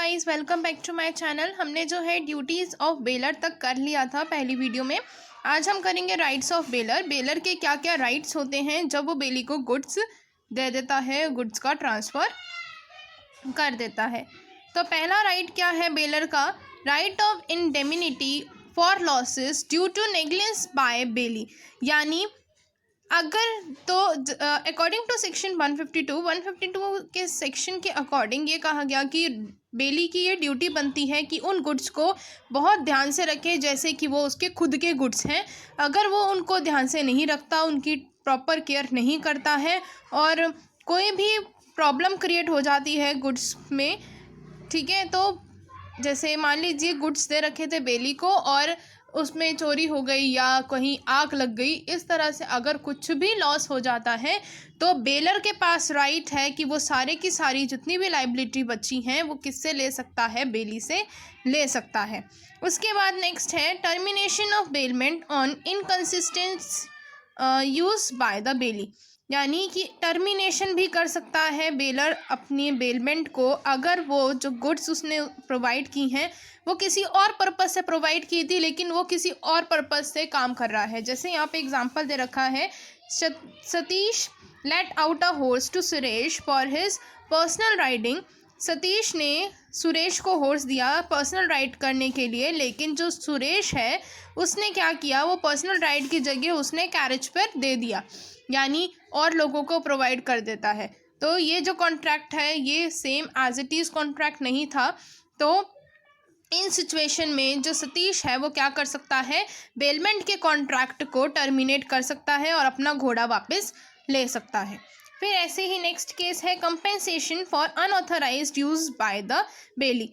Guys, welcome back to my channel. हमने जो है ड्यूटीज़ ऑफ बेलर तक कर लिया था पहली वीडियो में। आज हम करेंगे राइट्स ऑफ बेलर। बेलर के क्या क्या राइट्स होते हैं जब वो बेली को गुड्स दे देता है, गुड्स का ट्रांसफ़र कर देता है। तो पहला राइट क्या है बेलर का? Right of indemnity for losses due to negligence by bailee. यानी अगर तो अकॉर्डिंग टू सेक्शन 152 के सेक्शन के अकॉर्डिंग ये कहा गया कि बेली की ये ड्यूटी बनती है कि उन गुड्स को बहुत ध्यान से रखे, जैसे कि वो उसके खुद के गुड्स हैं। अगर वो उनको ध्यान से नहीं रखता, उनकी प्रॉपर केयर नहीं करता है और कोई भी प्रॉब्लम क्रिएट हो जाती है गुड्स में, ठीक है। तो जैसे मान लीजिए गुड्स दे रखे थे बेली को और उसमें चोरी हो गई या कहीं आग लग गई, इस तरह से अगर कुछ भी लॉस हो जाता है तो बेलर के पास राइट है कि वो सारे की सारी जितनी भी लाइबिलिटी बची हैं वो किससे ले सकता है? बेली से ले सकता है। उसके बाद नेक्स्ट है termination of bailment on inconsistent use by the बेली। यानी कि टर्मिनेशन भी कर सकता है बेलर अपनी बेलमेंट को, अगर वो जो गुड्स उसने प्रोवाइड की हैं वो किसी और पर्पस से प्रोवाइड की थी लेकिन वो किसी और पर्पस से काम कर रहा है। जैसे यहाँ पे एग्जांपल दे रखा है, Satish let out a horse to Suresh for his personal riding. Satish ने सुरेश को हॉर्स दिया पर्सनल राइड करने के लिए, लेकिन जो सुरेश है उसने क्या किया, वो पर्सनल राइड की जगह उसने कैरेज पर दे दिया, यानी और लोगों को प्रोवाइड कर देता है। तो ये जो कॉन्ट्रैक्ट है ये same as it is contract नहीं था। तो इन सिचुएशन में जो सतीश है वो क्या कर सकता है? बेलमेंट के कॉन्ट्रैक्ट को टर्मिनेट कर सकता है और अपना घोड़ा वापस ले सकता है। फिर ऐसे ही नेक्स्ट केस है compensation for unauthorised use by the bailee.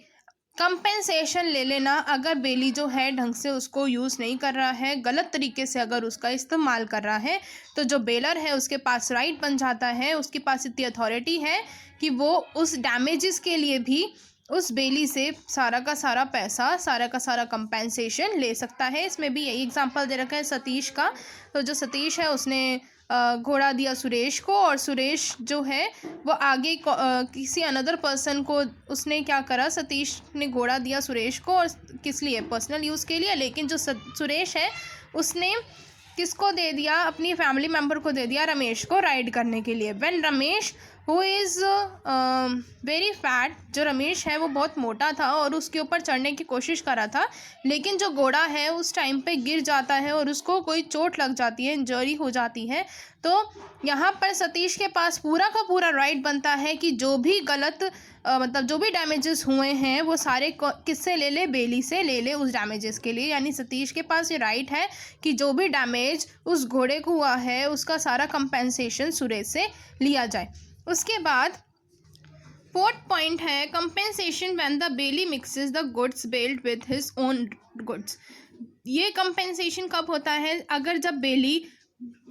Compensation ले लेना, अगर बेली जो है ढंग से उसको यूज़ नहीं कर रहा है, गलत तरीके से अगर उसका इस्तेमाल कर रहा है, तो जो बेलर है उसके पास राइट बन जाता है, उसके पास इतनी अथॉरिटी है कि वो उस डैमेजेस के लिए भी उस बेली से सारा का सारा पैसा, सारा का सारा कंपेंसेशन ले सकता है। इसमें भी यही एग्जांपल दे रखा है सतीश का। तो जो सतीश है उसने घोड़ा दिया सुरेश को और सुरेश जो है वो आगे किसी अनदर पर्सन को उसने क्या करा, सतीश ने घोड़ा दिया सुरेश को और किस लिए? पर्सनल यूज़ के लिए। लेकिन जो सुरेश है उसने किसको दे दिया? अपनी फैमिली मेम्बर को दे दिया, रमेश को राइड करने के लिए। When Ramesh who is very fat, जो रमेश है वो बहुत मोटा था और उसके ऊपर चढ़ने की कोशिश कर रहा था, लेकिन जो घोड़ा है उस टाइम पे गिर जाता है और उसको कोई चोट लग जाती है, इंजरी हो जाती है। तो यहाँ पर सतीश के पास पूरा का पूरा राइट बनता है कि जो भी गलत मतलब जो भी डैमेजेस हुए हैं वो सारे किससे ले ले? बेली से ले ले उस डैमेजेस के लिए। यानी सतीश के पास ये राइट है कि जो भी डैमेज उस घोड़े को हुआ है उसका सारा कंपेंसेशन सुरेश से लिया जाए। उसके बाद फोर्थ पॉइंट है compensation when the bailee mixes the goods bailed with his own goods. ये कंपेंसेशन कब होता है? अगर जब बेली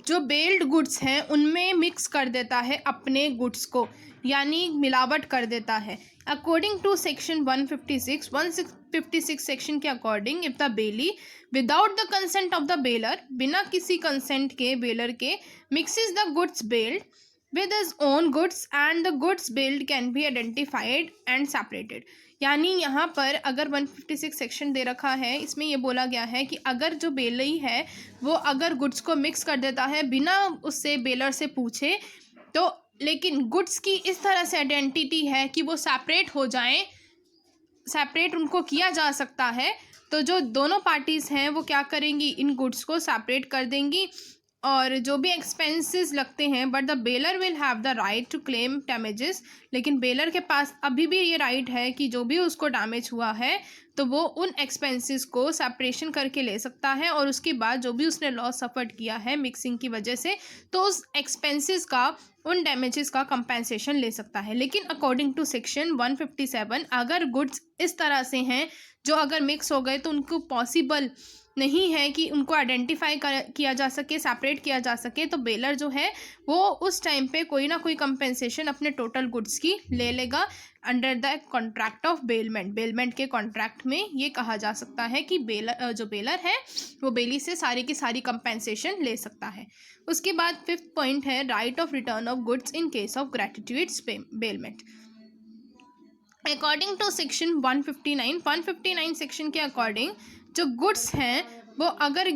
जो बेल्ड गुड्स हैं उनमें मिक्स कर देता है अपने गुड्स को, यानी मिलावट कर देता है। अकॉर्डिंग टू सेक्शन 156 सेक्शन के according, if the bailee without the consent of the bailor, बिना किसी कंसेंट के बेलर के, mixes the goods bailed with his own goods and the goods billed can be identified and separated। यानी यहाँ पर अगर 156 section दे रखा है, इसमें ये बोला गया है कि अगर जो बेलई है वो अगर गुड्स को मिक्स कर देता है बिना उससे बेलर से पूछे, तो लेकिन गुड्स की इस तरह से आइडेंटिटी है कि वो सेपरेट हो जाएं, सेपरेट उनको किया जा सकता है, तो जो दोनों पार्टीज़ हैं वो क्या करेंगी? इन गुड्स को सेपरेट कर देंगी और जो भी एक्सपेंसेस लगते हैं, but the bailor will have the right to claim damages. लेकिन बेलर के पास अभी भी ये राइट है कि जो भी उसको डैमेज हुआ है तो वो उन एक्सपेंसेस को सेपरेशन करके ले सकता है और उसके बाद जो भी उसने लॉस सफ़र किया है मिक्सिंग की वजह से, तो उस एक्सपेंसेस का, उन डैमेजेस का कंपेंसेशन ले सकता है। लेकिन अकॉर्डिंग टू सेक्शन 157 अगर गुड्स इस तरह से हैं जो अगर मिक्स हो गए तो उनको पॉसिबल नहीं है कि उनको आइडेंटिफाई किया जा सके, सेपरेट किया जा सके, तो बेलर जो है वो उस टाइम पे कोई ना कोई कंपेंसेशन अपने टोटल गुड्स की ले लेगा under the contract of bailment. Bailment के कॉन्ट्रैक्ट में ये कहा जा सकता है कि जो बेलर है वो बेली से सारी की सारी कंपेंसेशन ले सकता है। उसके बाद फिफ्थ पॉइंट है right of return of goods in case of gratitudes bailment. According to section 159 section के अकॉर्डिंग जो गुड्स हैं वो अगर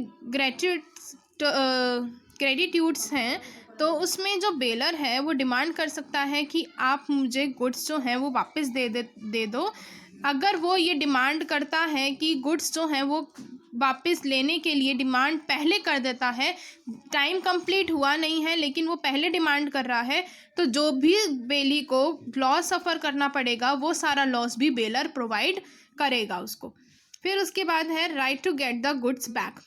क्रेडिट्यूड्स हैं तो उसमें जो बेलर है वो डिमांड कर सकता है कि आप मुझे गुड्स जो हैं वो वापस दे दो। अगर वो ये डिमांड करता है कि गुड्स जो हैं वो वापस लेने के लिए डिमांड पहले कर देता है, टाइम कंप्लीट हुआ नहीं है लेकिन वो पहले डिमांड कर रहा है, तो जो भी बेली को लॉस सफ़र करना पड़ेगा वो सारा लॉस भी बेलर प्रोवाइड करेगा उसको। फिर उसके बाद है right to get the goods back.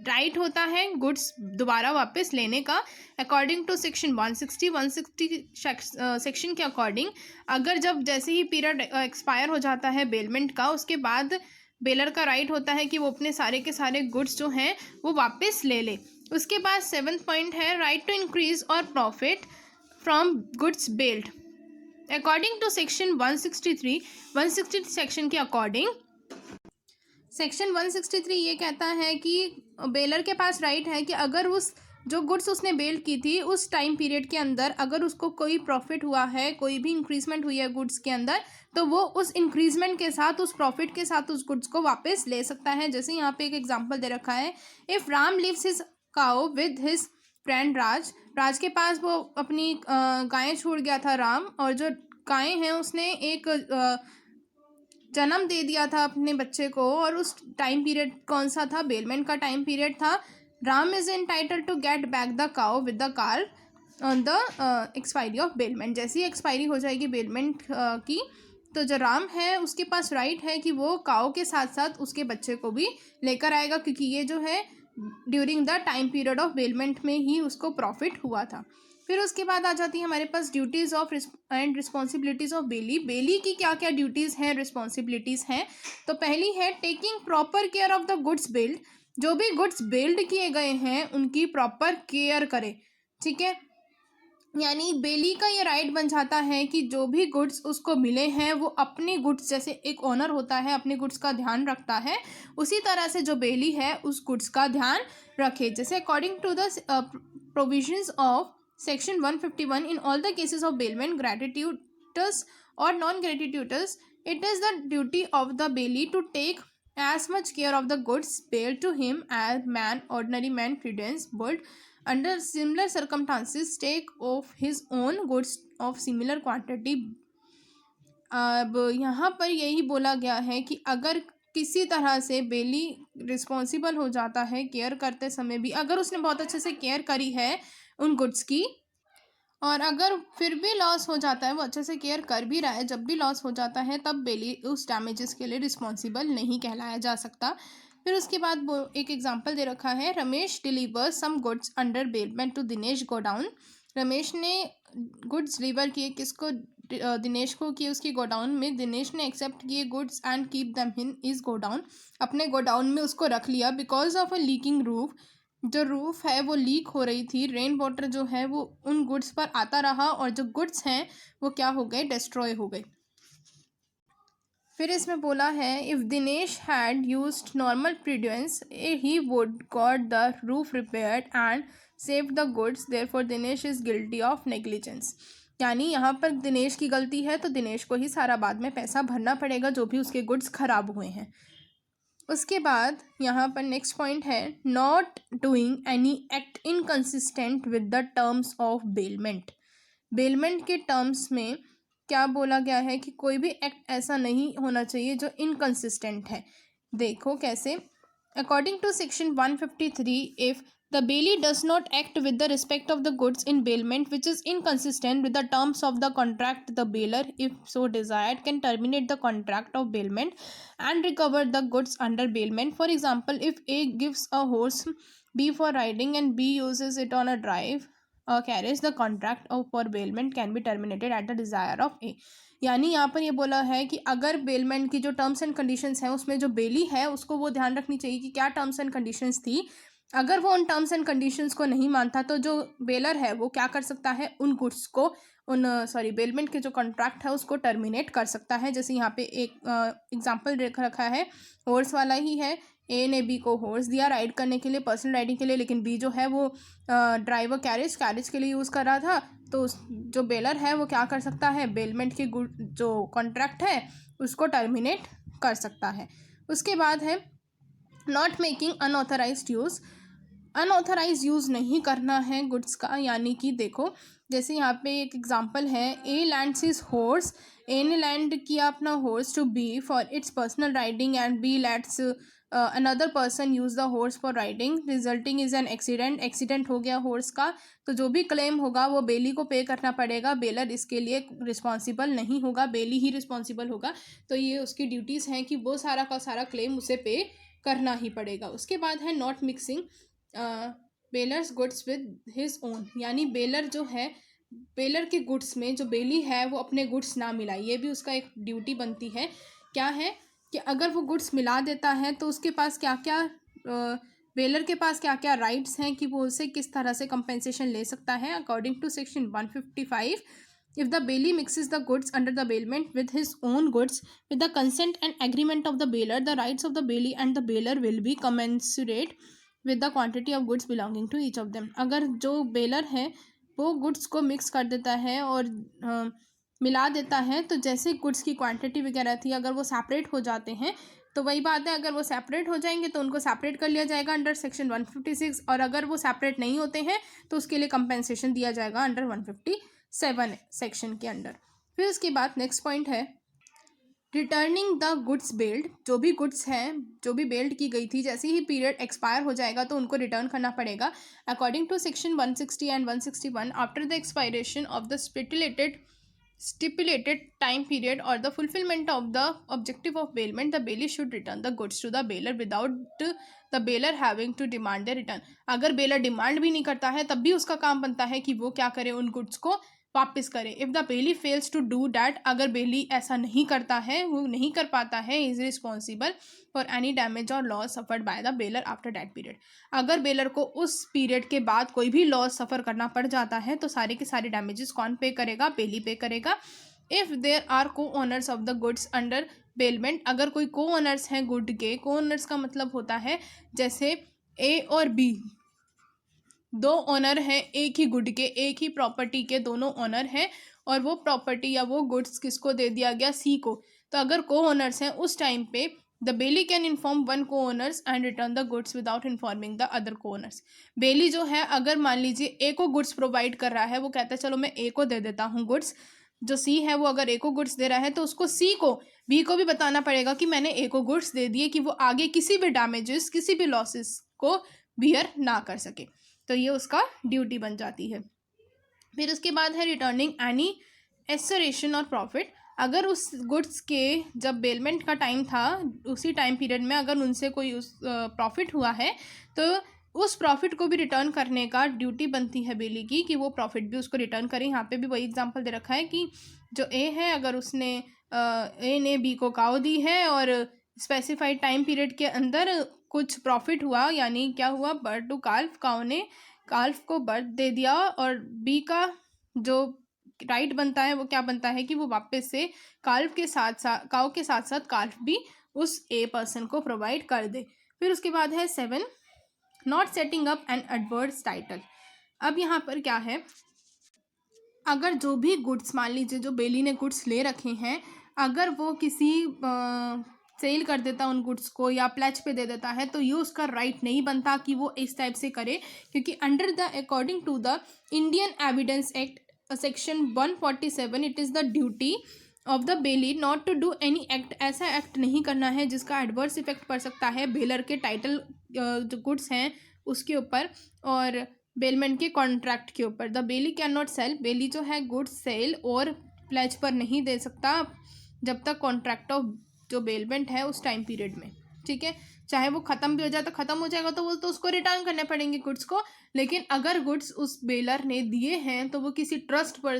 Right होता है गुड्स दोबारा वापस लेने का। अकॉर्डिंग टू सेक्शन 160 सेक्शन के अकॉर्डिंग अगर जब जैसे ही पीरियड एक्सपायर हो जाता है बेलमेंट का, उसके बाद बेलर का राइट होता है कि वो अपने सारे के सारे गुड्स जो हैं वो वापस ले ले। उसके बाद 7th पॉइंट है right to increase or profit from goods bailed. According to section 160 section के अकॉर्डिंग सेक्शन 163 ये कहता है कि बेलर के पास राइट है कि अगर उस जो गुड्स उसने बेल्ड की थी उस टाइम पीरियड के अंदर अगर उसको कोई प्रॉफिट हुआ है, कोई भी इंक्रीजमेंट हुई है गुड्स के अंदर, तो वो उस इंक्रीजमेंट के साथ, उस प्रॉफिट के साथ उस गुड्स को वापस ले सकता है। जैसे यहाँ पे एक एग्जांपल दे रखा है, if Ram leaves his cow with his friend Raj के पास वो अपनी गायें छोड़ गया था राम, और जो गायें हैं उसने एक जन्म दे दिया था अपने बच्चे को, और उस टाइम पीरियड कौन सा था? बेलमेंट का टाइम पीरियड था। Ram is entitle to get back the cow with the car on the expiry of bailment. जैसी एक्सपायरी हो जाएगी बेलमेंट की, तो जो राम है उसके पास राइट है कि वो काउ के साथ साथ उसके बच्चे को भी लेकर आएगा, क्योंकि ये जो है during the time period of bailment में ही उसको प्रॉफिट हुआ था। फिर उसके बाद आ जाती है हमारे पास duties of and responsibilities of bailee. Bailee की क्या क्या ड्यूटीज़ हैं, रिस्पॉन्सिबिलिटीज़ हैं? तो पहली है taking proper care of the goods build. जो भी गुड्स बिल्ड किए गए हैं उनकी प्रॉपर केयर करे, ठीक है। यानी बेली का ये राइट बन जाता है कि जो भी गुड्स उसको मिले हैं वो अपने गुड्स, जैसे एक ओनर होता है अपने गुड्स का ध्यान रखता है, उसी तरह से जो बेली है उस गुड्स का ध्यान रखे। जैसे according to the provisions of Section 151, in all the cases of bailment, gratuitous or non-gratuitous, it is the duty of the bailee to take as much care of the goods bailed to him as ordinary man prudence would under similar circumstances take of his own goods of similar quantity। अब यहाँ पर यही बोला गया है कि अगर किसी तरह से बेली रिस्पॉन्सिबल हो जाता है केयर करते समय भी, अगर उसने बहुत अच्छे से केयर करी है उन गुड्स की, और अगर फिर भी लॉस हो जाता है, वो अच्छे से केयर कर भी रहा है, जब भी लॉस हो जाता है तब बेली उस डैमेजेस के लिए रिस्पॉन्सिबल नहीं कहलाया जा सकता। फिर उसके बाद वो एक एग्जांपल दे रखा है, Ramesh deliver some goods under bailment to Dinesh godown. Ramesh ने गुड्स डिलीवर किए किसको? दिनेश को किए उसकी गोडाउन में। दिनेश ने एक्सेप्ट किए goods and keep them in is godown, अपने गोडाउन में उसको रख लिया। Because of a leaking roof, जो रूफ है वो लीक हो रही थी, रेन वाटर जो है वो उन गुड्स पर आता रहा और जो गुड्स हैं वो क्या हो गए? डिस्ट्रॉय हो गए। फिर इसमें बोला है, if Dinesh had used normal prudence he would got the roof repaired and save the goods, therefore Dinesh is guilty of negligence. यानी यहाँ पर दिनेश की गलती है तो दिनेश को ही सारा बाद में पैसा भरना पड़ेगा जो भी उसके गुड्स खराब हुए हैं। उसके बाद यहाँ पर नेक्स्ट पॉइंट है, not doing any act inconsistent with the terms of bailment. Bailment के टर्म्स में क्या बोला गया है कि कोई भी एक्ट ऐसा नहीं होना चाहिए जो इनकंसिस्टेंट है। देखो कैसे, according to section 153, if the bailee does not act with the respect of the goods in bailment which is inconsistent with the terms of the contract, the bailor, if so desired, can terminate the contract of bailment and recover the goods under bailment. For example, if A gives a horse B for riding and B uses it on a drive carriage, the contract of for bailment can be terminated at the desire of A। यानी यहाँ पर ये बोला है कि अगर bailment की जो टर्म्स एंड कंडीशंस हैं उसमें जो बेली है उसको वो ध्यान रखनी चाहिए कि क्या टर्म्स एंड कंडीशंस थी। अगर वो उन टर्म्स एंड कंडीशंस को नहीं मानता तो जो बेलर है वो क्या कर सकता है? उन गुड्स को बेलमेंट के जो कॉन्ट्रैक्ट है उसको टर्मिनेट कर सकता है। जैसे यहाँ पे एक एग्जांपल रखा है, हॉर्स वाला ही है। ए ने बी को हॉर्स दिया राइड करने के लिए, पर्सनल राइडिंग के लिए, लेकिन बी जो है वो ड्राइवर कैरेज के लिए यूज़ कर रहा था। तो जो बेलर है वो क्या कर सकता है, बेलमेंट की जो कॉन्ट्रैक्ट है उसको टर्मिनेट कर सकता है। उसके बाद है not making unauthorised use. Unauthorise use नहीं करना है गुड्स का, यानी कि देखो जैसे यहाँ पे एक एग्जांपल है, A lends his horse, A ने लैंड किया अपना horse to B for its personal riding and B lets another person use the horse for riding, resulting is an accident. Accident हो गया हॉर्स का, तो जो भी क्लेम होगा वो बेली को पे करना पड़ेगा, बेलर इसके लिए रिस्पॉन्सिबल नहीं होगा, बेली ही रिस्पॉन्सिबल होगा। तो ये उसकी ड्यूटीज़ हैं कि वो सारा का सारा क्लेम उसे पे करना ही पड़ेगा। उसके बाद है not mixing bailor's goods with his own, यानी बेलर जो है, बेलर के गुड्स में जो बेली है वो अपने गुड्स ना मिलाए, ये भी उसका एक ड्यूटी बनती है। क्या है कि अगर वो गुड्स मिला देता है तो उसके पास क्या क्या बेलर के पास क्या क्या राइट्स हैं कि वो उसे किस तरह से कंपेंसेशन ले सकता है। According to section 155, if the bailey mixes the goods under the bailment with his own goods with the consent and agreement of the bailor, the rights of the bailey and the bailor will be commensurate with the quantity of goods belonging to each of them। अगर जो baler है वो goods को mix कर देता है और मिला देता है, तो जैसे गुड्स की क्वांटिटी वगैरह थी अगर वो सेपरेट हो जाते हैं तो वही बात है, अगर वो सेपरेट हो जाएंगे तो उनको सेपरेट कर लिया जाएगा अंडर सेक्शन 156, और अगर वो सेपरेट नहीं होते हैं तो उसके लिए कंपेंसेशन दिया जाएगा अंडर 157 सेक्शन के अंडर। फिर उसके बाद नेक्स्ट पॉइंट है रिटर्निंग द गुड्स बेल्ड। जो भी गुड्स हैं जो भी बेल्ड की गई थी, जैसे ही पीरियड एक्सपायर हो जाएगा तो उनको रिटर्न करना पड़ेगा। According to section 160 and 161, after the expiration of the stipulated time period or the fulfillment of the objective of bailment, the bailey should return the goods to the bailor without the bailor having to demand their return। अगर baler demand भी नहीं करता है तब भी उसका काम बनता है कि वो क्या करे, उन गुड्स को वापस करे। If the bailee fails to do that, अगर बेली ऐसा नहीं करता है, वो नहीं कर पाता है, is responsible for any damage or loss suffered by the bailor after that period. अगर बेलर को उस पीरियड के बाद कोई भी लॉस सफ़र करना पड़ जाता है तो सारे के सारे डैमेजेस कौन पे करेगा, बेली पे करेगा। इफ़ देयर आर को owners of the goods under bailment, अगर कोई को ओनर्स हैं गुड के, को ओनर्स का मतलब होता है जैसे ए और बी दो ओनर हैं एक ही गुड के, एक ही प्रॉपर्टी के दोनों ओनर हैं, और वो प्रॉपर्टी या वो गुड्स किसको दे दिया गया, सी को। तो अगर को ओनर्स हैं उस टाइम पे the bailee can inform one co-owners and return the goods without informing the other co-owners. Bailee जो है अगर मान लीजिए ए को गुड्स प्रोवाइड कर रहा है, वो कहता है चलो मैं ए को दे देता हूँ गुड्स, जो सी है वो अगर ए को गुड्स दे रहा है तो उसको सी को बी को भी बताना पड़ेगा कि मैंने ए को गुड्स दे दिए, कि वो आगे किसी भी डैमेजेस किसी भी लॉसेस को बियर ना कर सके। तो ये उसका ड्यूटी बन जाती है। फिर उसके बाद है रिटर्निंग एनी एसरेशन और प्रॉफिट। अगर उस गुड्स के जब बेलमेंट का टाइम था उसी टाइम पीरियड में अगर उनसे कोई उस प्रॉफिट हुआ है तो उस प्रॉफिट को भी रिटर्न करने का ड्यूटी बनती है बेली की, कि वो प्रॉफिट भी उसको रिटर्न करें। यहाँ पे भी वही एग्जांपल दे रखा है कि जो ए है अगर उसने ए ने बी को काव दी है और स्पेसिफाइड टाइम पीरियड के अंदर कुछ प्रॉफिट हुआ, यानी क्या हुआ, बर्थ टू काल्फ, काव ने काल्फ को बर्थ दे दिया, और बी का जो राइट बनता है वो क्या बनता है कि वो वापस से काल्फ के साथ साथ काव के साथ साथ काल्फ भी उस ए पर्सन को प्रोवाइड कर दे। फिर उसके बाद है 7 not setting up an adverse title. अब यहाँ पर क्या है, अगर जो भी गुड्स मान लीजिए जो बेली ने गुड्स ले रखे हैं, अगर वो किसी सेल कर देता उन गुड्स को या प्लेज पे दे देता है तो ये उसका राइट नहीं बनता कि वो इस टाइप से करे, क्योंकि under the according to the Indian Evidence Act section 147 it is the duty of the bailee not to do any act, ऐसा एक्ट नहीं करना है जिसका एडवर्स इफेक्ट पड़ सकता है बेलर के टाइटल जो गुड्स हैं उसके ऊपर और बेलमेंट के कॉन्ट्रैक्ट के ऊपर। The bailee can not sell, bailee जो है गुड्स सेल और प्लेज पर नहीं दे सकता जब तक कॉन्ट्रैक्ट ऑफ जो बेलमेंट है उस टाइम पीरियड में, ठीक है। चाहे वो ख़त्म भी हो जाए तो ख़त्म हो जाएगा तो वो तो उसको रिटर्न करने पड़ेंगे गुड्स को, लेकिन अगर गुड्स उस बेलर ने दिए हैं तो वो किसी ट्रस्ट पर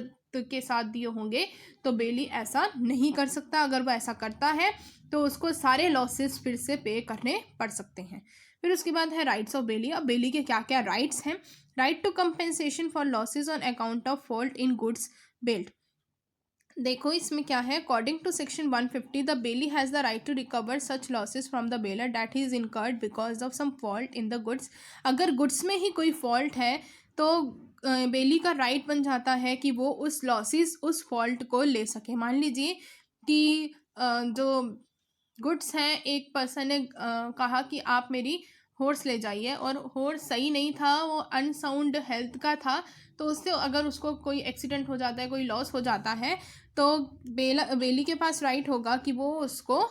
के साथ दिए होंगे तो बेली ऐसा नहीं कर सकता। अगर वो ऐसा करता है तो उसको सारे लॉसेस फिर से पे करने पड़ सकते हैं। फिर उसके बाद है राइट्स ऑफ बेली। अब बेली के क्या क्या राइट्स हैं, right to compensation for losses on account of fault in goods bailed. देखो इसमें क्या है, according to section 150 the bailee has the right to recover such losses from the bailor that is incurred because of some fault in the goods. अगर goods में ही कोई fault है तो बेली का राइट बन जाता है कि वो उस लॉसेस, उस फॉल्ट को ले सके। मान लीजिए कि जो गुड्स हैं, एक पर्सन ने कहा कि आप मेरी हॉर्स ले जाइए, और हॉर्स सही नहीं था, वो अनसाउंड हेल्थ का था, तो उससे अगर उसको कोई एक्सीडेंट हो जाता है, कोई लॉस हो जाता है, तो बेली के पास राइट होगा कि वो उसको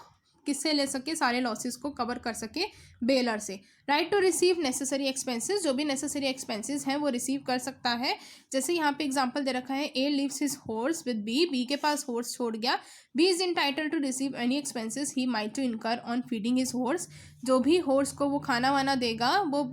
किससे ले सके, सारे लॉसेस को कवर कर सके, बेलर से। Right to receive necessary expenses, जो भी नेसेसरी एक्सपेंसेस हैं वो रिसीव कर सकता है। जैसे यहाँ पे एग्जांपल दे रखा है, A leaves his horse with B, B के पास हॉर्स छोड़ गया, B is entitled to receive any expenses he might to incur on feeding his horse. जो भी हॉर्स को वो खाना वाना देगा, वो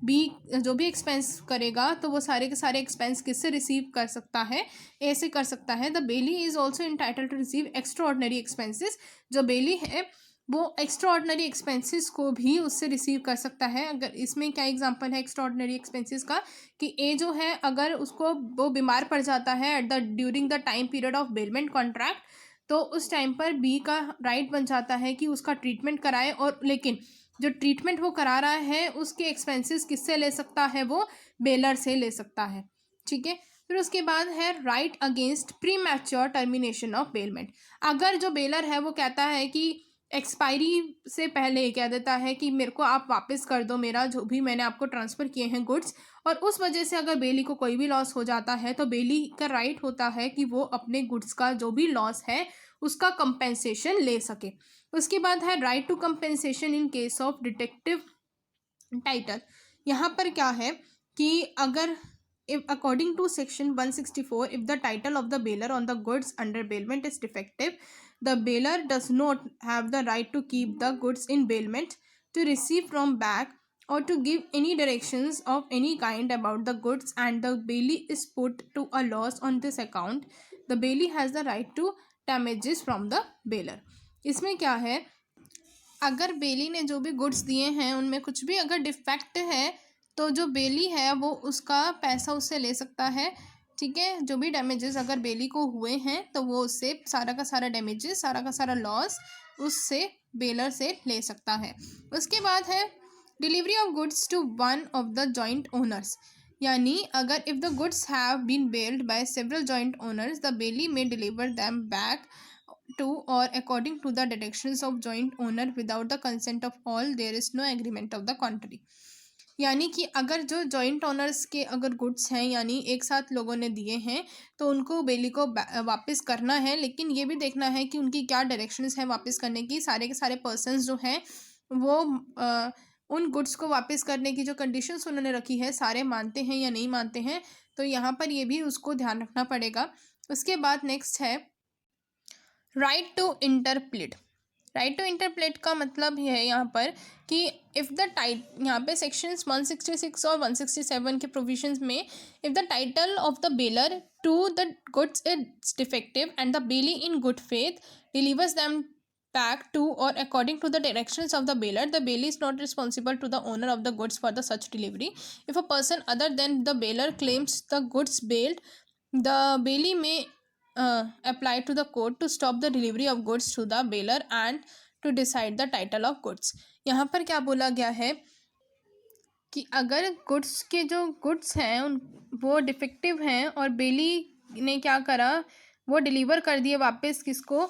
बी जो भी एक्सपेंस करेगा, तो वो सारे के सारे एक्सपेंस किससे रिसीव कर सकता है, ए से कर सकता है। The bailee is also entitle to receive extraordinary expenses, जो बेली है वो एक्स्ट्रा ऑर्डनरी एक्सपेंसेस को भी उससे रिसीव कर सकता है। अगर इसमें क्या एग्जांपल है एक्स्ट्रा ऑर्डनरी एक्सपेंसेस का, कि ए जो है अगर उसको वो बीमार पड़ जाता है at the during the time period of bailment contract, तो उस टाइम पर बी का राइट बन जाता है कि उसका ट्रीटमेंट कराए, और लेकिन जो ट्रीटमेंट वो करा रहा है उसके एक्सपेंसेस किससे ले सकता है, वो बेलर से ले सकता है। ठीक है, फिर उसके बाद है right against pre mature termination of bailment. अगर जो बेलर है वो कहता है कि एक्सपायरी से पहले कह देता है कि मेरे को आप वापस कर दो मेरा जो भी मैंने आपको ट्रांसफ़र किए हैं गुड्स, और उस वजह से अगर बेली को कोई भी लॉस हो जाता है, तो बेली का राइट होता है कि वो अपने गुड्स का जो भी लॉस है उसका कंपेंसेशन ले सके। उसके बाद है right to compensation in case of defective title. यहाँ पर क्या है कि अगर if according to section 164, if the title of the bailor on the goods under bailment is defective, the bailor does not have the right to keep the goods in bailment, to receive from back, or to give any directions of any kind about the goods, and the bailey is put to a loss on this account, the bailey has the right to damages from the bailor। इसमें क्या है, अगर बेली ने जो भी goods दिए हैं उनमें कुछ भी अगर डिफेक्ट है, तो जो बेली है वो उसका पैसा उससे ले सकता है। ठीक है, जो भी डैमेजेस अगर बेली को हुए हैं तो वो उससे सारा का सारा डैमेजेस, सारा का सारा लॉस उससे बेलर से ले सकता है। उसके बाद है delivery of goods to one of the joint owners, यानी अगर if the goods have been bailed by several joint owners, the bailee may deliver them back to or according to the directions of joint owner without the consent of all, there is no agreement of the contrary। यानी कि अगर जो joint owners के अगर goods हैं, यानी एक साथ लोगों ने दिए हैं, तो उनको बेली को वापस करना है, लेकिन ये भी देखना है कि उनकी क्या डायरेक्शंस हैं वापस करने की। सारे के सारे पर्सन्स जो हैं वो उन गुड्स को वापस करने की जो कंडीशंस उन्होंने रखी है सारे मानते हैं या नहीं मानते हैं, तो यहाँ पर ये भी उसको ध्यान रखना पड़ेगा। उसके बाद नेक्स्ट है राइट टू इंटरप्लेट। राइट टू इंटरप्लेट का मतलब ये है यहाँ पर कि इफ़ द यहाँ पे सेक्शंस 166 और 167 के प्रोविजंस में, if the title of the bailor to the goods is defective and the bailee in good faith delivers them back to or according to the directions of the bailor, the bailey is not responsible to the owner of the goods for the such delivery. If a person other than the bailor claims the goods bailed, the bailey may apply to the court to stop the delivery of goods to the bailor and to decide the title of goods। यहाँ पर क्या बोला गया है कि अगर goods के जो गुड्स हैं उन वो डिफेक्टिव हैं और बेली ने क्या करा, वो डिलीवर कर दिए वापस किसको,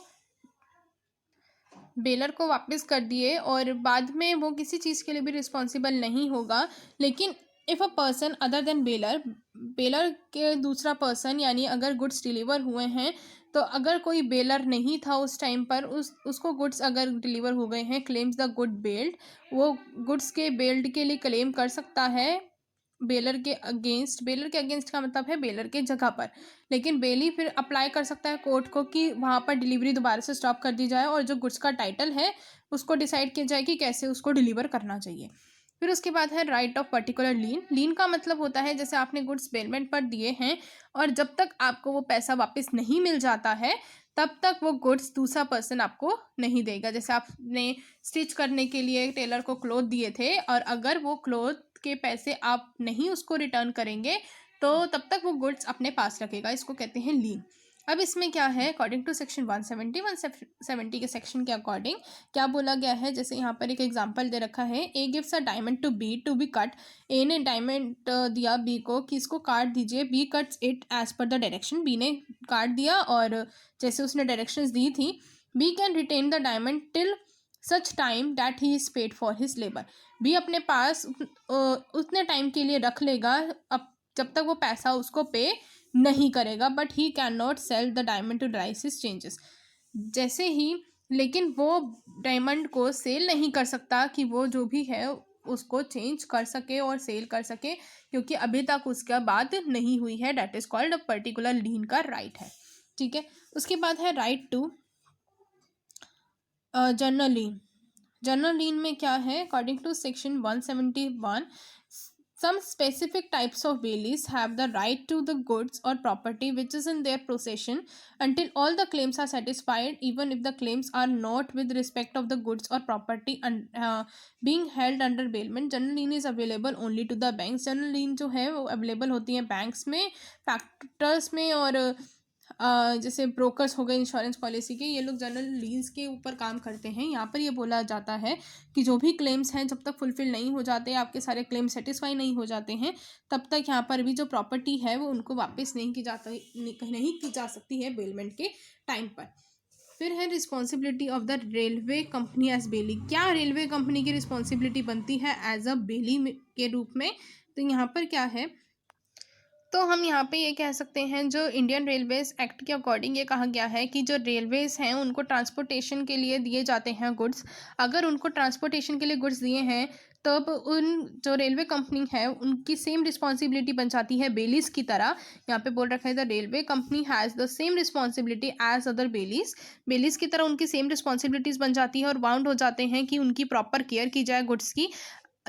बेलर को वापस कर दिए, और बाद में वो किसी चीज़ के लिए भी रिस्पॉन्सिबल नहीं होगा। लेकिन if a person other than baler, baler के दूसरा पर्सन, यानी अगर गुड्स डिलीवर हुए हैं, तो अगर कोई बेलर नहीं था उस टाइम पर, उसको गुड्स अगर डिलीवर हो गए हैं, क्लेम्स द गुड बेल्ड, वो गुड्स के बेल्ड के लिए क्लेम कर सकता है बेलर के अगेंस्ट। बेलर के अगेंस्ट का मतलब है बेलर के जगह पर, लेकिन बेली फिर अप्लाई कर सकता है कोर्ट को कि वहाँ पर डिलीवरी दोबारा से स्टॉप कर दी जाए, और जो गुड्स का टाइटल है उसको डिसाइड किया जाए कि कैसे उसको डिलीवर करना चाहिए। फिर उसके बाद है राइट ऑफ पर्टिकुलर लीन। लीन का मतलब होता है जैसे आपने गुड्स बेलमेंट पर दिए हैं और जब तक आपको वो पैसा वापस नहीं मिल जाता है तब तक वो गुड्स दूसरा पर्सन आपको नहीं देगा। जैसे आपने स्टिच करने के लिए टेलर को क्लोथ दिए थे, और अगर वो क्लोथ के पैसे आप नहीं उसको रिटर्न करेंगे तो तब तक वो गुड्स अपने पास रखेगा, इसको कहते हैं लीन। अब इसमें क्या है, अकॉर्डिंग टू सेक्शन 170 के सेक्शन के अकॉर्डिंग क्या बोला गया है, जैसे यहाँ पर एक एग्जांपल दे रखा है, A gives a diamond to B cut. A ने डायमंड दिया बी को कि इसको काट दीजिए, B cuts it as per the direction. B ने काट दिया और जैसे उसने डायरेक्शंस दी थी। B can retain the diamond till such time that he is paid for his labour. B अपने पास उतने टाइम के लिए रख लेगा अब जब तक वो पैसा उसको पे नहीं करेगा, but he can not sell the diamond to raise his charges. जैसे ही, लेकिन वो डायमंड को सेल नहीं कर सकता कि वो जो भी है उसको चेंज कर सके और सेल कर सके, क्योंकि अभी तक उसका बात नहीं हुई है। That is called a particular lien का राइट है। ठीक है, उसके बाद है right to general lien. General lien में क्या है, according to section 171, some specific types of bailees have the right to the goods or property which is in their possession until all the claims are satisfied, even if the claims are not with respect of the goods or property being held under bailment. General lien is available only to the banks. General lien जो है वो available होती है banks में, factors में, और जैसे brokers हो गए इंश्योरेंस पॉलिसी के, ये लोग जनरल लीन्स के ऊपर काम करते हैं। यहाँ पर ये बोला जाता है कि जो भी क्लेम्स हैं जब तक फुलफिल नहीं हो जाते, आपके सारे क्लेम सेटिस्फाई नहीं हो जाते हैं, तब तक यहाँ पर भी जो प्रॉपर्टी है वो उनको वापस नहीं की जा सकती है बेलमेंट के टाइम पर। फिर है responsibility of the railway company as bailee. क्या रेलवे कंपनी की रिस्पॉन्सिबिलिटी बनती है एज अ बेली के रूप में? तो यहाँ पर क्या है, तो हम यहाँ पे ये कह सकते हैं, जो इंडियन रेलवेज एक्ट के अकॉर्डिंग ये कहा गया है कि जो रेलवेज हैं उनको ट्रांसपोर्टेशन के लिए दिए जाते हैं गुड्स। अगर उनको ट्रांसपोर्टेशन के लिए गुड्स दिए हैं तब उन जो रेलवे कंपनी है उनकी सेम रिस्पॉन्सिबिलिटी बन जाती है बेलीज की तरह। यहाँ पे बोल रखा है the railway company has the same responsibility as other bailees. Bailees की तरह उनकी सेम रिस्पॉन्सिबिलिटीज़ बन जाती है और बाउंड हो जाते हैं कि उनकी प्रॉपर केयर की जाए गुड्स की,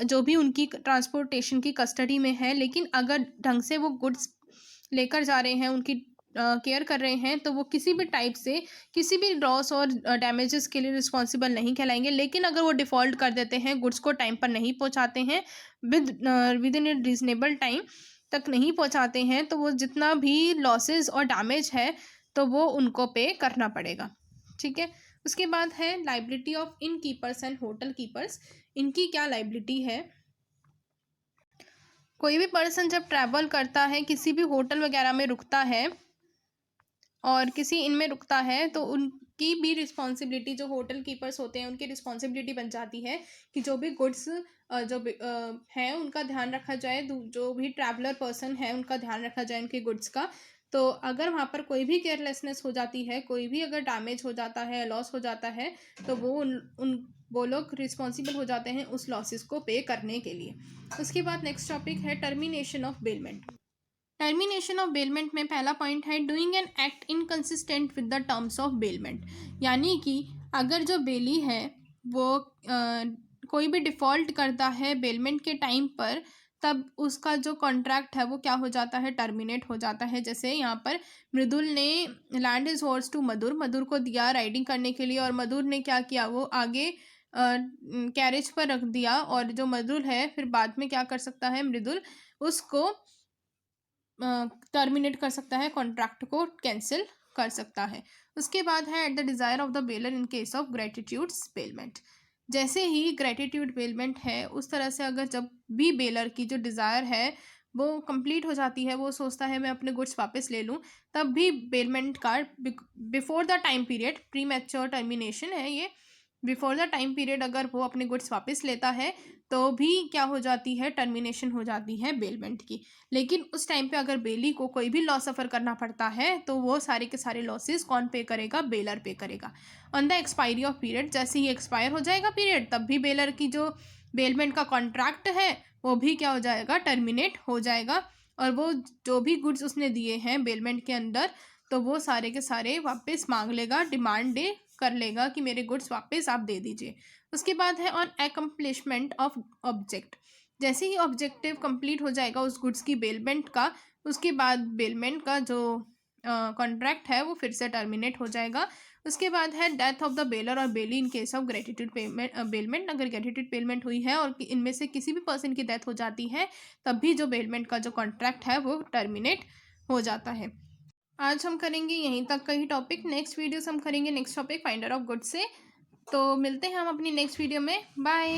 जो भी उनकी ट्रांसपोर्टेशन की कस्टडी में है। लेकिन अगर ढंग से वो गुड्स लेकर जा रहे हैं, उनकी केयर कर रहे हैं, तो वो किसी भी टाइप से किसी भी लॉस और डैमेजेस के लिए रिस्पॉन्सिबल नहीं कहलाएंगे। लेकिन अगर वो डिफ़ॉल्ट कर देते हैं, गुड्स को टाइम पर नहीं पहुंचाते हैं, with in A reasonable time तक नहीं पहुंचाते हैं, तो वो जितना भी लॉसेस और डैमेज है तो वो उनको पे करना पड़ेगा। ठीक है, उसके बाद है liability of in keepers and hotel keepers. इनकी क्या लाइबिलिटी है, कोई भी पर्सन जब ट्रैवल करता है, किसी भी होटल वगैरह में रुकता है और किसी इनमें रुकता है, तो उनकी भी रिस्पॉन्सिबिलिटी, जो होटल कीपर्स होते हैं उनकी रिस्पॉन्सिबिलिटी बन जाती है कि जो भी गुड्स हैं उनका ध्यान रखा जाए, जो भी ट्रैवलर पर्सन है उनका ध्यान रखा जाए उनके गुड्स का। तो अगर वहाँ पर कोई भी केयरलेसनेस हो जाती है, कोई भी अगर डैमेज हो जाता है, लॉस हो जाता है, तो वो लोग रिस्पॉन्सिबल हो जाते हैं उस लॉसेस को पे करने के लिए। उसके बाद नेक्स्ट टॉपिक है termination of bailment. Termination of bailment में पहला पॉइंट है doing an act inconsistent with the terms of bailment. यानी कि अगर जो बेली है वो कोई भी डिफ़ॉल्ट करता है बेलमेंट के टाइम पर, तब उसका जो कॉन्ट्रैक्ट है वो क्या हो जाता है, टर्मिनेट हो जाता है। जैसे यहाँ पर मृदुल ने लैंड इज हॉर्स टू मधुर को दिया राइडिंग करने के लिए, और मधुर ने क्या किया, वो आगे कैरेज पर रख दिया, और जो मधुर है फिर बाद में क्या कर सकता है, मृदुल उसको टर्मिनेट कर सकता है, कॉन्ट्रैक्ट को कैंसिल कर सकता है। उसके बाद है at the desire of the bailor in case of gratitudes bailment. जैसे ही ग्रेटिट्यूड बेलमेंट है, उस तरह से अगर जब भी बेलर की जो डिज़ायर है वो कंप्लीट हो जाती है, वो सोचता है मैं अपने गुड्स वापस ले लूँ, तब भी बेलमेंट का before the time period, pre mature termination है ये, बिफोर द टाइम पीरियड अगर वो अपने गुड्स वापस लेता है तो भी क्या हो जाती है, टर्मिनेशन हो जाती है बेलमेंट की। लेकिन उस टाइम पे अगर बेली को कोई भी लॉस सफ़र करना पड़ता है तो वो सारे के सारे लॉसेस कौन पे करेगा, बेलर पे करेगा। On the expiry of period, जैसे ही एक्सपायर हो जाएगा पीरियड, तब भी बेलर की जो बेलमेंट का कॉन्ट्रैक्ट है वो भी क्या हो जाएगा, टर्मिनेट हो जाएगा। और वो जो भी गुड्स उसने दिए हैं बेलमेंट के अंदर, तो वो सारे के सारे वापस मांग लेगा, डिमांड डे कर लेगा कि मेरे गुड्स वापस आप दे दीजिए। उसके बाद है ऑन एकम्प्लिशमेंट ऑफ ऑब्जेक्ट। जैसे ही ऑब्जेक्टिव कंप्लीट हो जाएगा उस गुड्स की बेलमेंट का, उसके बाद बेलमेंट का जो कॉन्ट्रैक्ट है वो फिर से टर्मिनेट हो जाएगा। उसके बाद है डेथ ऑफ द बेलर और bailee in case of gratitude bailment. अगर ग्रेटिट्यूड पेमेंट हुई है और इनमें से किसी भी पर्सन की डेथ हो जाती है, तब भी जो बेलमेंट का जो कॉन्ट्रैक्ट है वो टर्मिनेट हो जाता है। आज हम करेंगे यहीं तक का ही टॉपिक। नेक्स्ट वीडियो से हम करेंगे next topic finder of goods से। तो मिलते हैं हम अपनी नेक्स्ट वीडियो में। बाय।